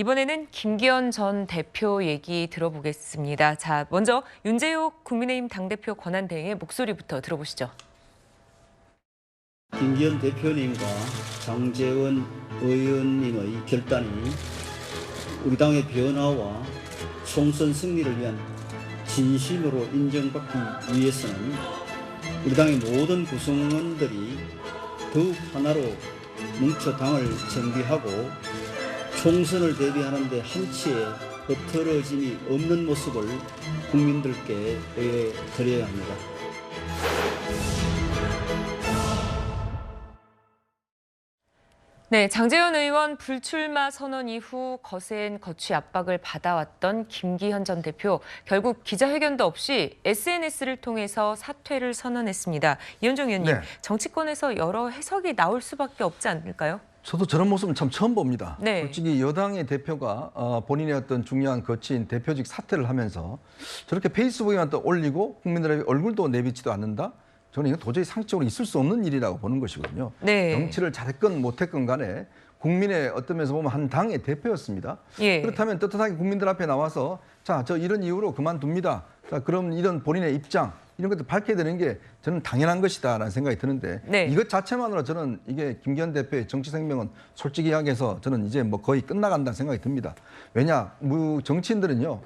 이번에는 김기현 전 대표 얘기 들어보겠습니다. 자, 먼저 윤재욱 국민의힘 당대표 권한대행의 목소리부터 들어보시죠. 김기현 대표님과 장제원 의원님의 결단이 우리 당의 변화와 총선 승리를 위한 진심으로 인정받기 위해서는 우리 당의 모든 구성원들이 더욱 하나로 뭉쳐 당을 정비하고 총선을 대비하는 데 한치의 흐트러짐이 없는 모습을 국민들께 보여드려야 합니다. 네, 장제원 의원 불출마 선언 이후 거센 거취 압박을 받아왔던 김기현 전 대표. 결국 기자회견도 없이 SNS를 통해서 사퇴를 선언했습니다. 이현정 의원님, 네. 정치권에서 여러 해석이 나올 수밖에 없지 않을까요? 저도 저런 모습은 참 처음 봅니다. 네. 솔직히 여당의 대표가 본인의 어떤 중요한 거치인 대표직 사퇴를 하면서 저렇게 페이스북에만 또 올리고 국민들에게 얼굴도 내비치도 않는다? 저는 이거 도저히 상식적으로 있을 수 없는 일이라고 보는 것이거든요. 네. 정치를 잘했건 못했건 간에 국민의 어떤 면에서 보면 한 당의 대표였습니다. 예. 그렇다면 떳떳하게 국민들 앞에 나와서 자, 저 이런 이유로 그만둡니다. 자, 그럼 이런 본인의 입장 이런 것들 밝혀야 되는 게 저는 당연한 것이다라는 생각이 드는데 네. 이것 자체만으로 저는 이게 김기현 대표의 정치 생명은 솔직히 이야기해서 저는 이제 뭐 거의 끝나간다는 생각이 듭니다. 왜냐, 정치인들은요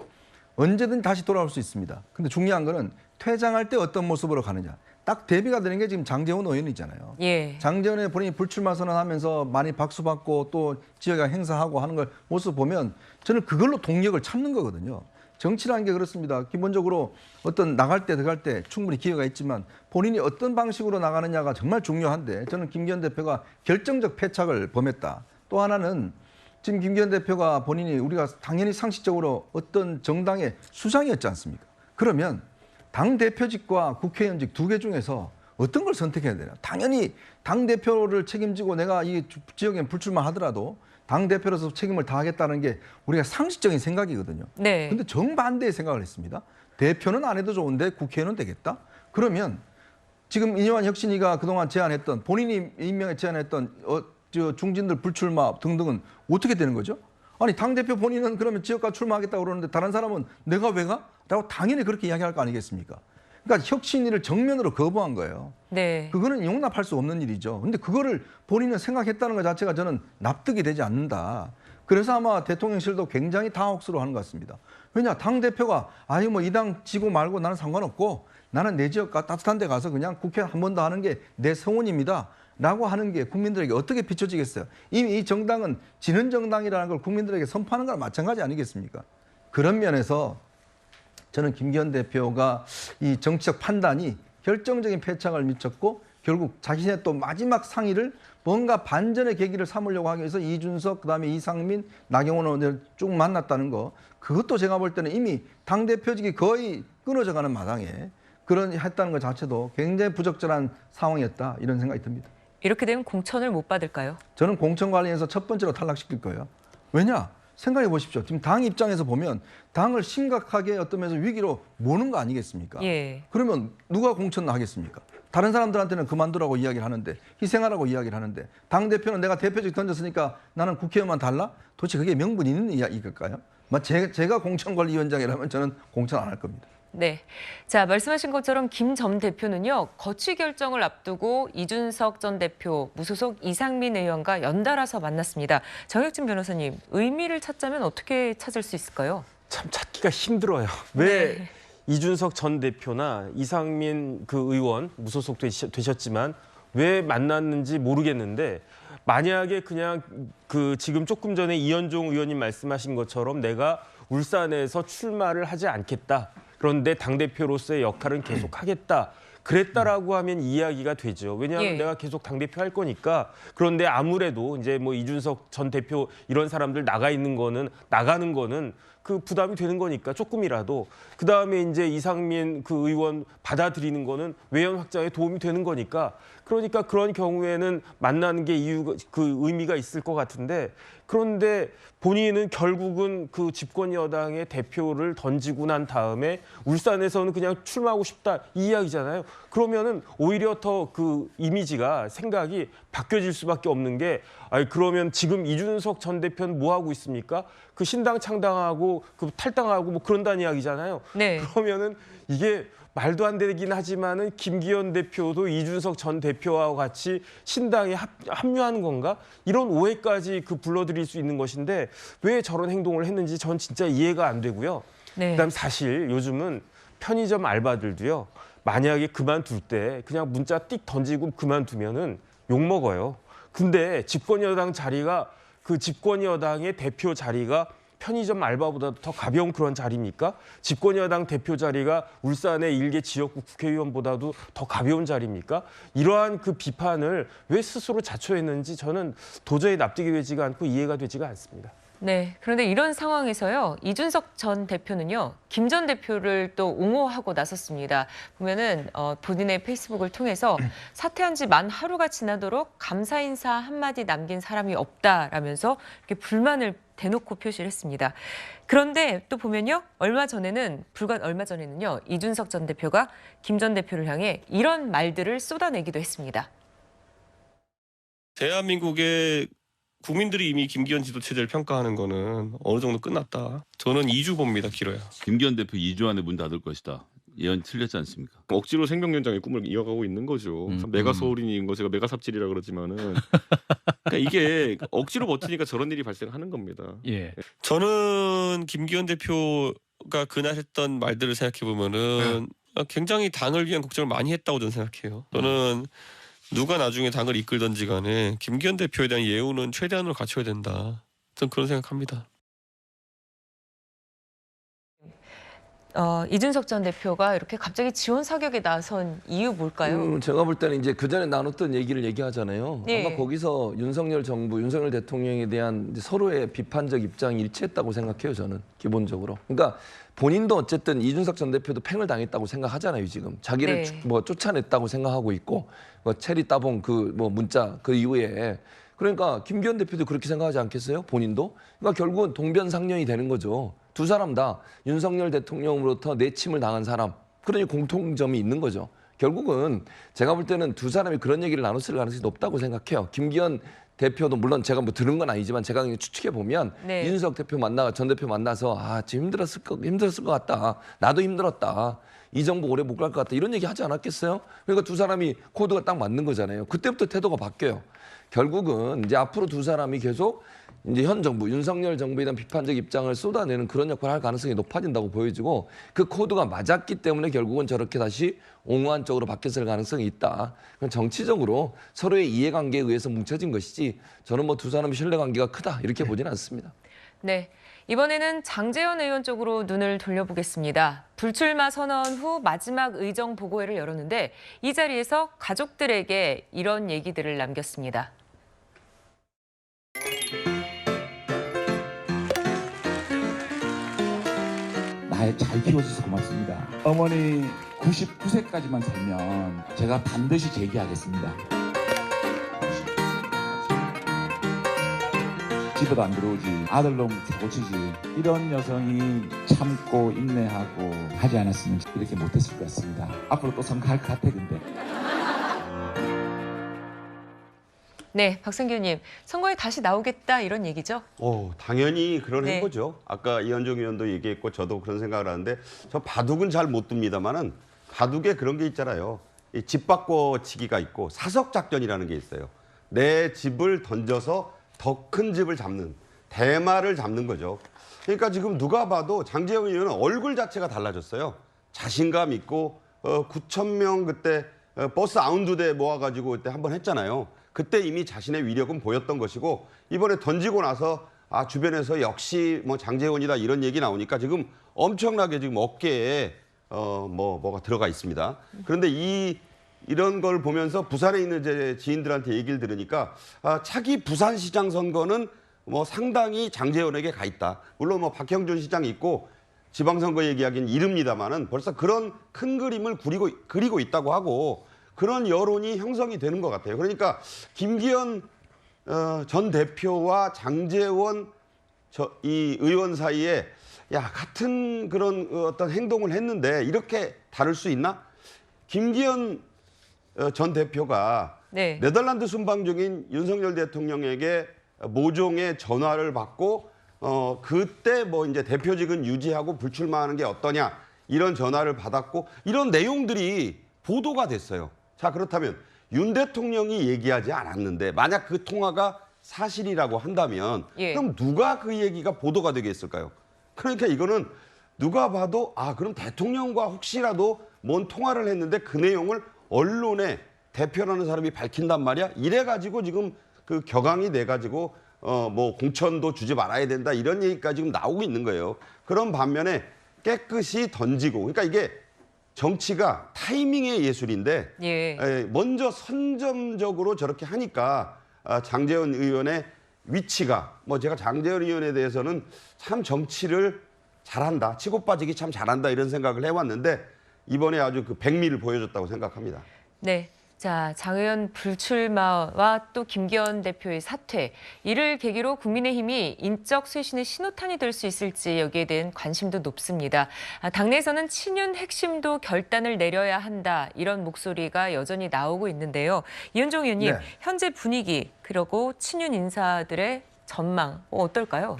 언제든 다시 돌아올 수 있습니다. 근데 중요한 거는 퇴장할 때 어떤 모습으로 가느냐. 딱 대비가 되는 게 지금 장제원 의원이잖아요. 예. 장제원의 본인이 불출마 선언하면서 많이 박수받고 또 지역에 행사하고 하는 걸 모습 보면 저는 그걸로 동력을 찾는 거거든요. 정치라는 게 그렇습니다. 기본적으로 어떤 나갈 때 들어갈 때 충분히 기회가 있지만 본인이 어떤 방식으로 나가느냐가 정말 중요한데 저는 김기현 대표가 결정적 패착을 범했다. 또 하나는 지금 김기현 대표가 본인이 우리가 당연히 상식적으로 어떤 정당의 수장이었지 않습니까? 그러면 당대표직과 국회의원직 두 개 중에서 어떤 걸 선택해야 되나? 당연히 당대표를 책임지고 내가 이 지역에 불출마하더라도 당대표로서 책임을 다하겠다는 게 우리가 상식적인 생각이거든요. 네. 근데 정반대의 생각을 했습니다. 대표는 안 해도 좋은데 국회의원은 되겠다? 그러면 지금 이념한 혁신위가 그동안 제안했던 본인이 임명에 제안했던 중진들 불출마 등등은 어떻게 되는 거죠? 아니 당대표 본인은 그러면 지역가 출마하겠다고 그러는데 다른 사람은 내가 왜 가? 라고 당연히 그렇게 이야기할 거 아니겠습니까? 그러니까 혁신위를 정면으로 거부한 거예요. 네. 그거는 용납할 수 없는 일이죠. 근데 그거를 본인은 생각했다는 것 자체가 저는 납득이 되지 않는다. 그래서 아마 대통령실도 굉장히 당혹스러워하는 것 같습니다. 왜냐 당대표가 아니 뭐 이 당 지고 말고 나는 상관없고 나는 내 지역 따뜻한 데 가서 그냥 국회 한 번 더 하는 게 내 성원입니다. 라고 하는 게 국민들에게 어떻게 비춰지겠어요? 이미 이 정당은 지는 정당이라는 걸 국민들에게 선포하는 거랑 마찬가지 아니겠습니까? 그런 면에서 저는 김기현 대표가 이 정치적 판단이 결정적인 패착을 미쳤고 결국 자신의 또 마지막 상의를 뭔가 반전의 계기를 삼으려고 하기 위해서 이준석, 그다음에 이상민, 나경원 의원을 쭉 만났다는 거 그것도 제가 볼 때는 이미 당대표직이 거의 끊어져 가는 마당에 그런 했다는 것 자체도 굉장히 부적절한 상황이었다 이런 생각이 듭니다. 이렇게 되면 공천을 못 받을까요? 저는 공천 관련해서 첫 번째로 탈락시킬 거예요. 왜냐? 생각해 보십시오. 지금 당 입장에서 보면 당을 심각하게 어떤 면에서 위기로 모는 거 아니겠습니까? 예. 그러면 누가 공천 하겠습니까? 다른 사람들한테는 그만두라고 이야기를 하는데 희생하라고 이야기를 하는데 당대표는 내가 대표직 던졌으니까 나는 국회의원만 달라? 도대체 그게 명분 있는 이야기일까요? 제가 공천관리위원장이라면 저는 공천 안 할 겁니다. 네. 자, 말씀하신 것처럼 김 전 대표는요, 거취 결정을 앞두고 이준석 전 대표, 무소속 이상민 의원과 연달아서 만났습니다. 정혁진 변호사님, 의미를 찾자면 어떻게 찾을 수 있을까요? 참 찾기가 힘들어요. 왜 네. 이준석 전 대표나 이상민 그 의원 무소속 되셨지만 왜 만났는지 모르겠는데 만약에 그냥 그 지금 조금 전에 이현종 의원님 말씀하신 것처럼 내가 울산에서 출마를 하지 않겠다. 그런데 당대표로서의 역할은 계속하겠다. 그랬다라고 하면 이야기가 되죠. 왜냐하면 예. 내가 계속 당대표 할 거니까. 그런데 아무래도 이제 뭐 이준석 전 대표 이런 사람들 나가는 거는 그 부담이 되는 거니까 조금이라도. 그다음에 이제 이상민 그 의원 받아들이는 거는 외연 확장에 도움이 되는 거니까 그러니까 그런 경우에는 만나는 게 그 의미가 있을 것 같은데 그런데 본인은 결국은 그 집권 여당의 대표를 던지고 난 다음에 울산에서는 그냥 출마하고 싶다 이 이야기잖아요. 그러면은 오히려 더 그 이미지가 생각이 바뀌어질 수밖에 없는 게 아니 그러면 지금 이준석 전 대표는 뭐 하고 있습니까? 그 신당 창당하고 그 탈당하고 뭐 그런다는 이야기잖아요. 네. 그러면은 이게 말도 안 되긴 하지만은 김기현 대표도 이준석 전 대표와 같이 신당에 합류하는 건가? 이런 오해까지 그 불러들일 수 있는 것인데 왜 저런 행동을 했는지 전 진짜 이해가 안 되고요. 네. 그다음 사실 요즘은 편의점 알바들도요. 만약에 그만둘 때 그냥 문자 띡 던지고 그만두면은 욕 먹어요. 근데 집권 여당 자리가 그 집권 여당의 대표 자리가 편의점 알바보다 더 가벼운 그런 자리입니까? 집권 여당 대표 자리가 울산의 일개 지역구 국회의원보다도 더 가벼운 자리입니까? 이러한 그 비판을 왜 스스로 자초했는지 저는 도저히 납득이 되지가 않고 이해가 되지가 않습니다. 네. 그런데 이런 상황에서요, 이준석 전 대표는요, 김 전 대표를 또 옹호하고 나섰습니다. 보면은 본인의 페이스북을 통해서 사퇴한 지 만 하루가 지나도록 감사 인사 한마디 남긴 사람이 없다라면서 이렇게 불만을 대놓고 표시를 했습니다. 그런데 또 보면요, 불과 얼마 전에는요, 이준석 전 대표가 김 전 대표를 향해 이런 말들을 쏟아내기도 했습니다. 대한민국의 국민들이 이미 김기현 지도 체제를 평가하는 거는 어느 정도 끝났다. 저는 2주 봅니다, 길어야. 김기현 대표 2주 안에 문 닫을 것이다. 예언 틀렸지 않습니까? 억지로 생명연장의 꿈을 이어가고 있는 거죠. 메가 소울인인 거 제가 메가 삽질이라 그러지만은 그러니까 이게 억지로 버티니까 저런 일이 발생하는 겁니다. 예. 저는 김기현 대표가 그날 했던 말들을 생각해 보면은 굉장히 당을 위한 걱정을 많이 했다고 저는 생각해요. 저는 누가 나중에 당을 이끌던지 간에 김기현 대표에 대한 예우는 최대한으로 갖춰야 된다. 저는 그런 생각합니다. 이준석 전 대표가 이렇게 갑자기 지원 사격에 나선 이유 뭘까요? 제가 볼 때는 이제 그 전에 나눴던 얘기를 얘기하잖아요. 네. 아마 거기서 윤석열 정부, 윤석열 대통령에 대한 이제 서로의 비판적 입장이 일치했다고 생각해요, 저는 기본적으로. 그러니까 본인도 어쨌든 이준석 전 대표도 팽을 당했다고 생각하잖아요, 지금. 자기를 네. 쫓아냈다고 생각하고 있고, 체리 따봉 문자 그 이후에. 그러니까 김기현 대표도 그렇게 생각하지 않겠어요? 본인도? 그러니까 결국은 동변상련이 되는 거죠. 두 사람 다 윤석열 대통령으로부터 내침을 당한 사람. 그러니 공통점이 있는 거죠. 결국은 제가 볼 때는 두 사람이 그런 얘기를 나눴을 가능성이 높다고 생각해요. 김기현 대표도 물론 제가 들은 건 아니지만 제가 그냥 추측해 보면 네. 이준석 전 대표 만나서 지금 힘들었을 것 같다. 나도 힘들었다. 이 정부 오래 못 갈 것 같다. 이런 얘기 하지 않았겠어요? 그러니까 두 사람이 코드가 딱 맞는 거잖아요. 그때부터 태도가 바뀌어요. 결국은 이제 앞으로 두 사람이 계속 이제 현 정부, 윤석열 정부에 대한 비판적 입장을 쏟아내는 그런 역할을 할 가능성이 높아진다고 보여지고 그 코드가 맞았기 때문에 결국은 저렇게 다시 옹호한 쪽으로 바뀌었을 가능성이 있다. 그럼 정치적으로 서로의 이해관계에 의해서 뭉쳐진 것이지 저는 두 사람의 신뢰관계가 크다 이렇게 보지는 않습니다. 네. 이번에는 장제원 의원 쪽으로 눈을 돌려보겠습니다. 불출마 선언 후 마지막 의정 보고회를 열었는데 이 자리에서 가족들에게 이런 얘기들을 남겼습니다. 날 잘 키워줘서 고맙습니다. 어머니 99세까지만 살면 제가 반드시 재기하겠습니다. 집에도 안 들어오지, 아들놈 사고치지, 이런 여성이 참고 인내하고 하지 않았으면 이렇게 못했을 것 같습니다. 앞으로 또 선거할 것 같아. 근데 네, 박성규 의원님, 선거에 다시 나오겠다 이런 얘기죠? 당연히 그런 네. 행보죠. 아까 이현정 의원도 얘기했고 저도 그런 생각을 하는데 저 바둑은 잘 못 둡니다만은 바둑에 그런 게 있잖아요. 이 집 바꿔치기가 있고 사석 작전이라는 게 있어요. 내 집을 던져서 더 큰 집을 잡는, 대마를 잡는 거죠. 그러니까 지금 누가 봐도 장제원 의원은 얼굴 자체가 달라졌어요. 자신감 있고 9,000명 그때 버스 아웃두대 모아가지고 그때 한번 했잖아요. 그때 이미 자신의 위력은 보였던 것이고 이번에 던지고 나서 주변에서 역시 장제원이다 이런 얘기 나오니까 지금 엄청나게 지금 어깨에 뭐가 들어가 있습니다. 그런데 이런 걸 보면서 부산에 있는 제 지인들한테 얘기를 들으니까 차기 부산시장 선거는 상당히 장제원에게 가 있다. 물론 박형준 시장이 있고 지방선거 얘기하기는 이릅니다만은 벌써 그런 큰 그림을 그리고 있다고 하고 그런 여론이 형성이 되는 것 같아요. 그러니까 김기현 전 대표와 장제원 이 의원 사이에 야 같은 그런 어떤 행동을 했는데 이렇게 다를 수 있나? 김기현 전 대표가 네. 네덜란드 순방 중인 윤석열 대통령에게 모종의 전화를 받고 그때 뭐 이제 대표직은 유지하고 불출마하는 게 어떠냐 이런 전화를 받았고 이런 내용들이 보도가 됐어요. 자 그렇다면 윤 대통령이 얘기하지 않았는데 만약 그 통화가 사실이라고 한다면 예. 그럼 누가 그 얘기가 보도가 되겠을까요? 그러니까 이거는 누가 봐도 아 그럼 대통령과 혹시라도 뭔 통화를 했는데 그 내용을 언론에 대표라는 사람이 밝힌단 말이야. 이래가지고 지금 그 격앙이 돼가지고 뭐 공천도 주지 말아야 된다 이런 얘기까지 지금 나오고 있는 거예요. 그런 반면에 깨끗이 던지고 그러니까 이게 정치가 타이밍의 예술인데 예. 먼저 선점적으로 저렇게 하니까 장제원 의원의 위치가 뭐 제가 장제원 의원에 대해서는 참 정치를 잘한다 치고 빠지기 참 잘한다 이런 생각을 해왔는데 이번에 아주 그 백미를 보여줬다고 생각합니다. 네. 자, 장 의원 불출마와 또 김기현 대표의 사퇴, 이를 계기로 국민의힘이 인적 쇄신의 신호탄이 될 수 있을지 여기에 대한 관심도 높습니다. 당내에서는 친윤 핵심도 결단을 내려야 한다, 이런 목소리가 여전히 나오고 있는데요. 이현종 의원님, 네. 현재 분위기, 그리고 친윤 인사들의 전망 어떨까요?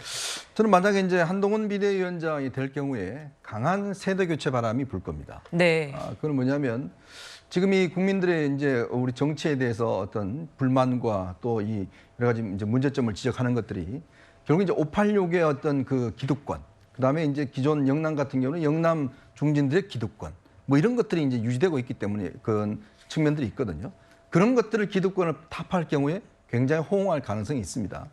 저는 만약에 이제 한동훈 비대위원장이 될 경우에 강한 세대 교체 바람이 불 겁니다. 네. 그건 뭐냐면 지금 이 국민들의 이제 우리 정치에 대해서 어떤 불만과 또 이 여러 가지 이제 문제점을 지적하는 것들이 결국 이제 586의 어떤 그 기득권, 그다음에 이제 기존 영남 같은 경우는 영남 중진들의 기득권, 뭐 이런 것들이 이제 유지되고 있기 때문에 그런 측면들이 있거든요. 그런 것들을 기득권을 타파할 경우에 굉장히 호응할 가능성이 있습니다.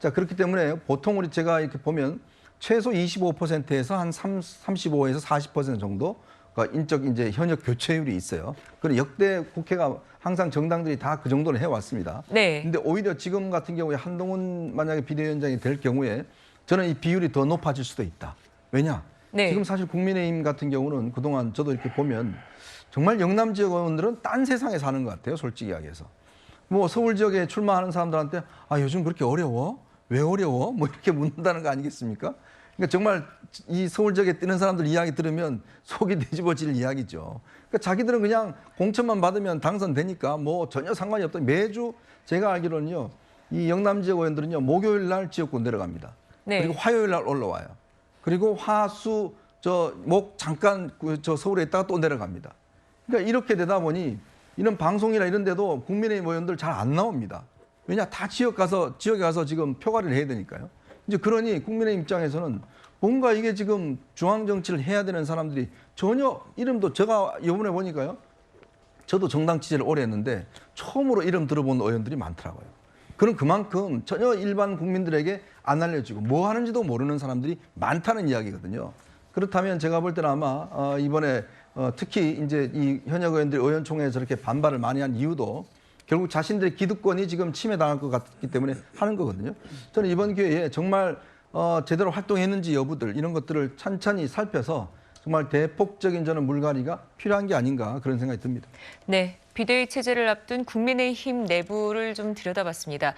자, 그렇기 때문에 보통 우리 제가 이렇게 보면 최소 25%에서 한 35에서 40% 정도가 인적 이제 현역 교체율이 있어요. 그런 역대 국회가 항상 정당들이 다 그 정도는 해왔습니다. 네. 근데 오히려 지금 같은 경우에 한동훈 만약에 비대위원장이 될 경우에 저는 이 비율이 더 높아질 수도 있다. 왜냐? 네. 지금 사실 국민의힘 같은 경우는 그동안 저도 이렇게 보면 정말 영남 지역 의원들은 딴 세상에 사는 것 같아요. 솔직히 이야기해서. 뭐 서울 지역에 출마하는 사람들한테 아 요즘 그렇게 어려워? 왜 어려워? 뭐 이렇게 묻는다는 거 아니겠습니까? 그러니까 정말 이 서울 지역에 뛰는 사람들 이야기 들으면 속이 뒤집어질 이야기죠. 그러니까 자기들은 그냥 공천만 받으면 당선되니까 뭐 전혀 상관이 없다. 매주 제가 알기로는요, 이 영남 지역 의원들은요 목요일 날 지역구 내려갑니다. 네. 그리고 화요일 날 올라와요. 그리고 화수 목 잠깐 저 서울에 있다가 또 내려갑니다. 그러니까 이렇게 되다 보니 이런 방송이나 이런 데도 국민의힘 의원들 잘 안 나옵니다. 왜냐 다 지역에 가서 지금 표가를 해야 되니까요. 이제 그러니 국민의힘 입장에서는 뭔가 이게 지금 중앙 정치를 해야 되는 사람들이 전혀 이름도 제가 이번에 보니까요. 저도 정당 취재를 오래 했는데 처음으로 이름 들어본 의원들이 많더라고요. 그럼 그만큼 전혀 일반 국민들에게 안 알려지고 뭐 하는지도 모르는 사람들이 많다는 이야기거든요. 그렇다면 제가 볼 때는 아마 이번에 특히 이제 이 현역 의원들이 의원총회에서 저렇게 반발을 많이 한 이유도 결국 자신들의 기득권이 지금 침해당할 것 같기 때문에 하는 거거든요. 저는 이번 기회에 정말 제대로 활동했는지 여부들 이런 것들을 찬찬히 살펴서 정말 대폭적인 저는 물갈이가 필요한 게 아닌가 그런 생각이 듭니다. 네. 비대위 체제를 앞둔 국민의힘 내부를 좀 들여다봤습니다.